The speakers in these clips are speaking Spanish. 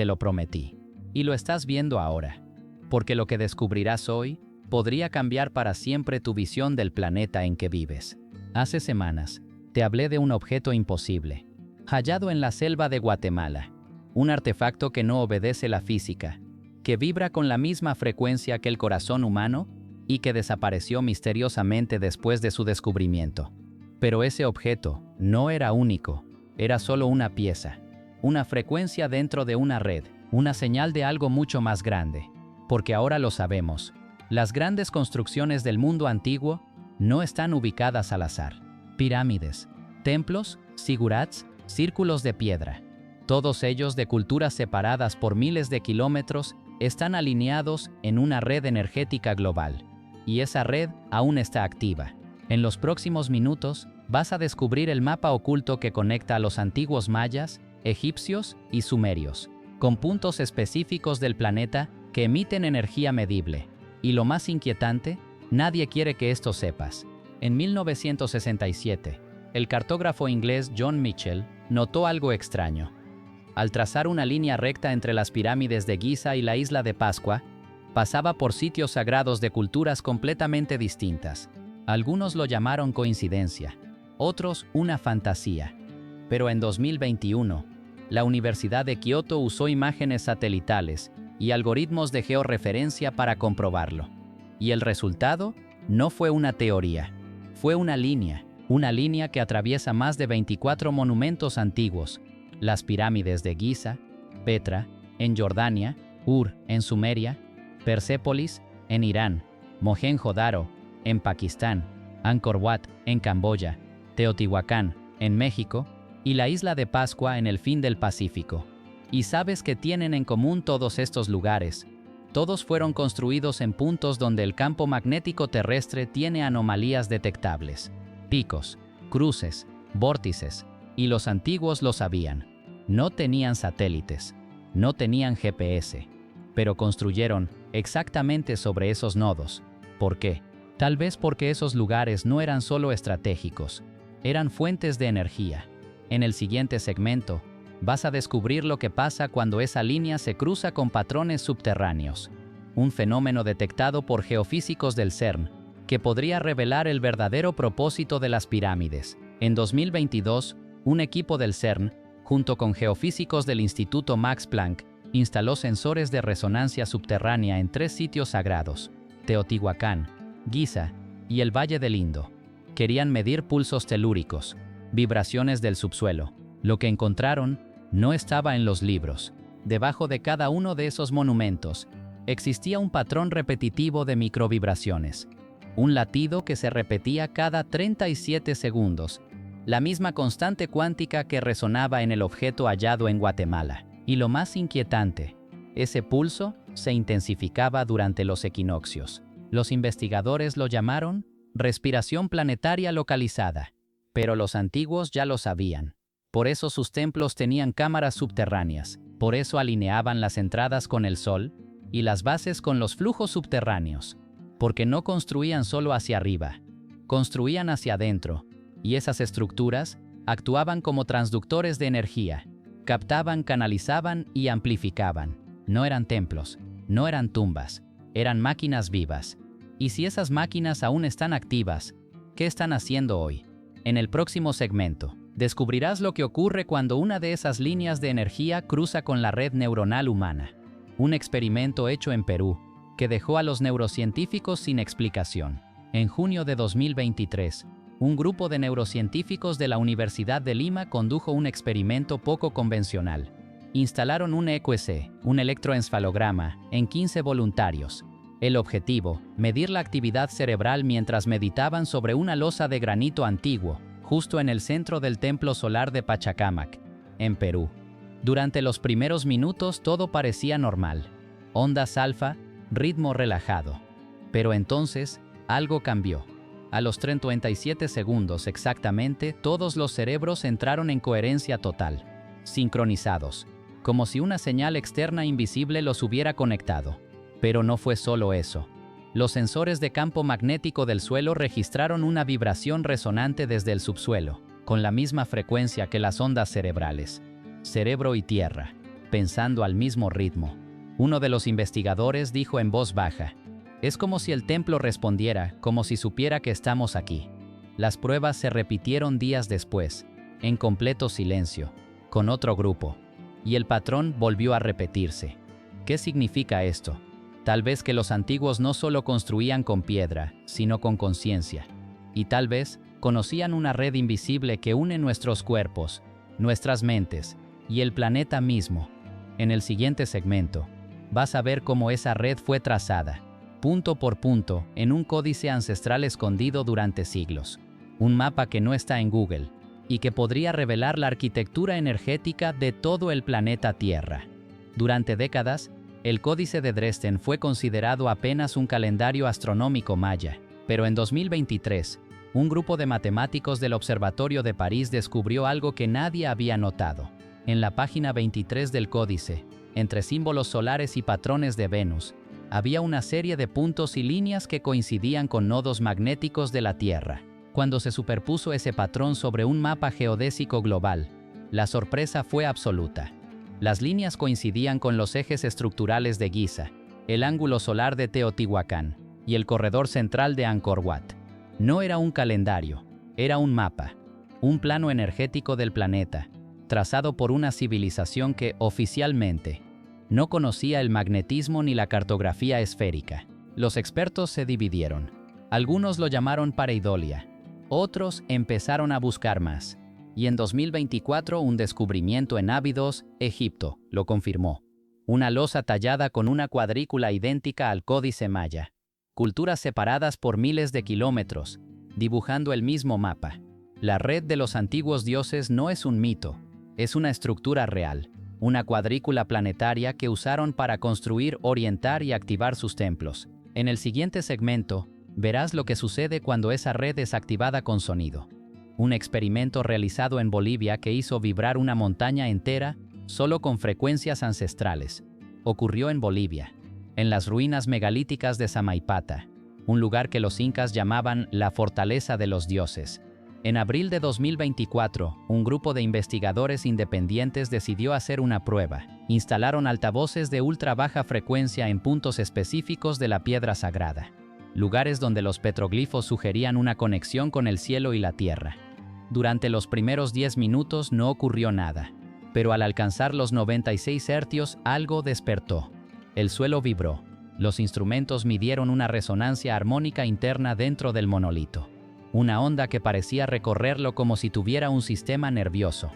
te lo prometí. Y lo estás viendo ahora. Porque lo que descubrirás hoy podría cambiar para siempre tu visión del planeta en que vives. Hace semanas, te hablé de un objeto imposible, hallado en la selva de Guatemala. Un artefacto que no obedece la física, que vibra con la misma frecuencia que el corazón humano y que desapareció misteriosamente después de su descubrimiento. Pero ese objeto no era único, era solo una pieza, una frecuencia dentro de una red, una señal de algo mucho más grande. Porque ahora lo sabemos, las grandes construcciones del mundo antiguo no están ubicadas al azar. Pirámides, templos, zigurats, círculos de piedra, todos ellos de culturas separadas por miles de kilómetros, están alineados en una red energética global. Y esa red aún está activa. En los próximos minutos, vas a descubrir el mapa oculto que conecta a los antiguos mayas, egipcios y sumerios, con puntos específicos del planeta que emiten energía medible. Y lo más inquietante, nadie quiere que esto sepas. En 1967, el cartógrafo inglés John Michell notó algo extraño. Al trazar una línea recta entre las pirámides de Giza y la isla de Pascua, pasaba por sitios sagrados de culturas completamente distintas. Algunos lo llamaron coincidencia, otros una fantasía. Pero en 2021, la Universidad de Kioto usó imágenes satelitales y algoritmos de georreferencia para comprobarlo. Y el resultado no fue una teoría, fue una línea que atraviesa más de 24 monumentos antiguos, las pirámides de Giza, Petra, en Jordania, Ur, en Sumeria, Persépolis, en Irán, Mohenjo-Daro, en Pakistán, Angkor Wat, en Camboya, Teotihuacán, en México, y la isla de Pascua en el fin del Pacífico. ¿Y sabes qué tienen en común todos estos lugares? Todos fueron construidos en puntos donde el campo magnético terrestre tiene anomalías detectables. Picos, cruces, vórtices, y los antiguos lo sabían. No tenían satélites, no tenían GPS, pero construyeron exactamente sobre esos nodos. ¿Por qué? Tal vez porque esos lugares no eran solo estratégicos, eran fuentes de energía. En el siguiente segmento, vas a descubrir lo que pasa cuando esa línea se cruza con patrones subterráneos. Un fenómeno detectado por geofísicos del CERN, que podría revelar el verdadero propósito de las pirámides. En 2022, un equipo del CERN, junto con geofísicos del Instituto Max Planck, instaló sensores de resonancia subterránea en 3 sitios sagrados: Teotihuacán, Giza y el Valle del Indo. Querían medir pulsos telúricos, vibraciones del subsuelo. Lo que encontraron no estaba en los libros. Debajo de cada uno de esos monumentos existía un patrón repetitivo de microvibraciones, un latido que se repetía cada 37 segundos, la misma constante cuántica que resonaba en el objeto hallado en Guatemala. Y lo más inquietante, ese pulso se intensificaba durante los equinoccios. Los investigadores lo llamaron respiración planetaria localizada, pero los antiguos ya lo sabían. Por eso sus templos tenían cámaras subterráneas, por eso alineaban las entradas con el sol y las bases con los flujos subterráneos, porque no construían solo hacia arriba, construían hacia adentro, y esas estructuras actuaban como transductores de energía, captaban, canalizaban y amplificaban. No eran templos, no eran tumbas, eran máquinas vivas. Y si esas máquinas aún están activas, ¿qué están haciendo hoy? En el próximo segmento, descubrirás lo que ocurre cuando una de esas líneas de energía cruza con la red neuronal humana. Un experimento hecho en Perú, que dejó a los neurocientíficos sin explicación. En junio de 2023, un grupo de neurocientíficos de la Universidad de Lima condujo un experimento poco convencional. Instalaron un EQC, un electroencefalograma, en 15 voluntarios. El objetivo, medir la actividad cerebral mientras meditaban sobre una losa de granito antiguo, justo en el centro del templo solar de Pachacámac, en Perú. Durante los primeros minutos todo parecía normal. Ondas alfa, ritmo relajado. Pero entonces, algo cambió. A los 37 segundos exactamente, todos los cerebros entraron en coherencia total, sincronizados, como si una señal externa invisible los hubiera conectado. Pero no fue solo eso. Los sensores de campo magnético del suelo registraron una vibración resonante desde el subsuelo, con la misma frecuencia que las ondas cerebrales. Cerebro y tierra. pensando al mismo ritmo. Uno de los investigadores dijo en voz baja: «Es como si el templo respondiera, como si supiera que estamos aquí». Las pruebas se repitieron días después, en completo silencio, con otro grupo. Y el patrón volvió a repetirse. ¿Qué significa esto? Tal vez que los antiguos no solo construían con piedra, sino con conciencia. Y tal vez conocían una red invisible que une nuestros cuerpos, nuestras mentes y el planeta mismo. En el siguiente segmento, vas a ver cómo esa red fue trazada, punto por punto, en un códice ancestral escondido durante siglos. Un mapa que no está en Google y que podría revelar la arquitectura energética de todo el planeta Tierra. Durante décadas, el Códice de Dresden fue considerado apenas un calendario astronómico maya, pero en 2023, un grupo de matemáticos del Observatorio de París descubrió algo que nadie había notado. En la página 23 del códice, entre símbolos solares y patrones de Venus, había una serie de puntos y líneas que coincidían con nodos magnéticos de la Tierra. Cuando se superpuso ese patrón sobre un mapa geodésico global, la sorpresa fue absoluta. Las líneas coincidían con los ejes estructurales de Giza, el ángulo solar de Teotihuacán y el corredor central de Angkor Wat. No era un calendario, era un mapa, un plano energético del planeta, trazado por una civilización que, oficialmente, no conocía el magnetismo ni la cartografía esférica. Los expertos se dividieron. Algunos lo llamaron pareidolia, otros empezaron a buscar más. Y en 2024 un descubrimiento en Abydos, Egipto, lo confirmó. Una losa tallada con una cuadrícula idéntica al códice maya. Culturas separadas por miles de kilómetros, dibujando el mismo mapa. La red de los antiguos dioses no es un mito, es una estructura real, una cuadrícula planetaria que usaron para construir, orientar y activar sus templos. En el siguiente segmento, verás lo que sucede cuando esa red es activada con sonido. Un experimento realizado en Bolivia que hizo vibrar una montaña entera solo con frecuencias ancestrales. Ocurrió en Bolivia, en las ruinas megalíticas de Samaipata, un lugar que los incas llamaban la fortaleza de los dioses. En abril de 2024, un grupo de investigadores independientes decidió hacer una prueba. Instalaron altavoces de ultra baja frecuencia en puntos específicos de la piedra sagrada, lugares donde los petroglifos sugerían una conexión con el cielo y la tierra. Durante los primeros 10 minutos no ocurrió nada, pero al alcanzar los 96 hercios algo despertó. El suelo vibró. Los instrumentos midieron una resonancia armónica interna dentro del monolito. Una onda que parecía recorrerlo como si tuviera un sistema nervioso.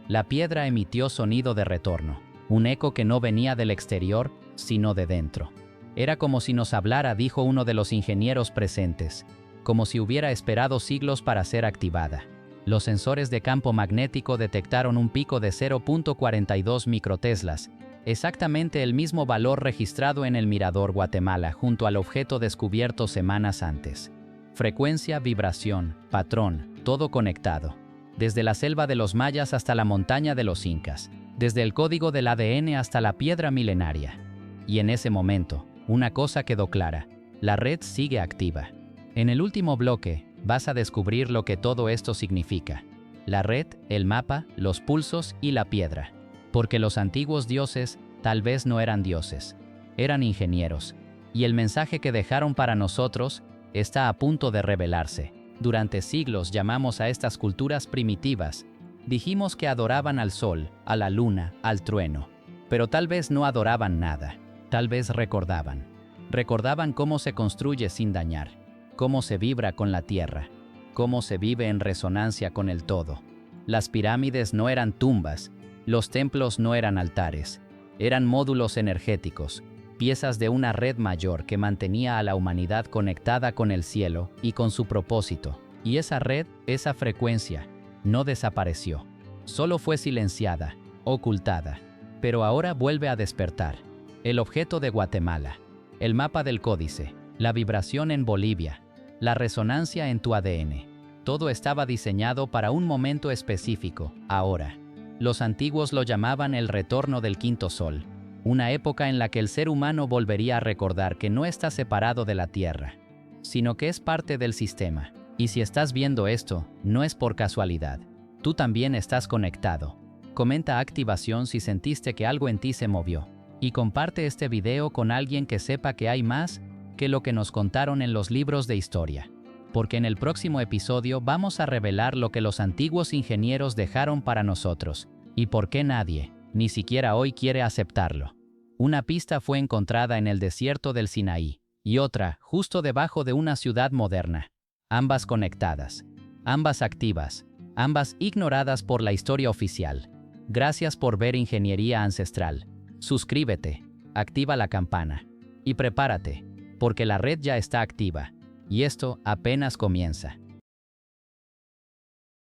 La piedra emitió sonido de retorno, un eco que no venía del exterior, sino de dentro. Era como si nos hablara, dijo uno de los ingenieros presentes, como si hubiera esperado siglos para ser activada. Los sensores de campo magnético detectaron un pico de 0.42 microteslas, exactamente el mismo valor registrado en el Mirador Guatemala junto al objeto descubierto semanas antes. Frecuencia, vibración, patrón, todo conectado. Desde la selva de los mayas hasta la montaña de los incas, desde el código del ADN hasta la piedra milenaria. Y en ese momento, una cosa quedó clara: la red sigue activa. En el último bloque, vas a descubrir lo que todo esto significa. La red, el mapa, los pulsos y la piedra. Porque los antiguos dioses tal vez no eran dioses, eran ingenieros. Y el mensaje que dejaron para nosotros está a punto de revelarse. Durante siglos llamamos a estas culturas primitivas. Dijimos que adoraban al sol, a la luna, al trueno. Pero tal vez no adoraban nada. Tal vez recordaban. Recordaban cómo se construye sin dañar, cómo se vibra con la tierra, cómo se vive en resonancia con el todo. Las pirámides no eran tumbas, los templos no eran altares, eran módulos energéticos, piezas de una red mayor que mantenía a la humanidad conectada con el cielo y con su propósito. Y esa red, esa frecuencia, no desapareció, solo fue silenciada, ocultada, pero ahora vuelve a despertar. El objeto de Guatemala, el mapa del códice, la vibración en Bolivia, la resonancia en tu ADN. Todo estaba diseñado para un momento específico, ahora. Los antiguos lo llamaban el retorno del quinto sol, una época en la que el ser humano volvería a recordar que no está separado de la Tierra, sino que es parte del sistema. Y si estás viendo esto, no es por casualidad. Tú también estás conectado. Comenta activación si sentiste que algo en ti se movió. Y comparte este video con alguien que sepa que hay más que lo que nos contaron en los libros de historia. Porque en el próximo episodio vamos a revelar lo que los antiguos ingenieros dejaron para nosotros, y por qué nadie, ni siquiera hoy, quiere aceptarlo. Una pista fue encontrada en el desierto del Sinaí, y otra justo debajo de una ciudad moderna. Ambas conectadas, ambas activas, ambas ignoradas por la historia oficial. Gracias por ver Ingeniería Ancestral. Suscríbete, activa la campana y prepárate, porque la red ya está activa, y esto apenas comienza.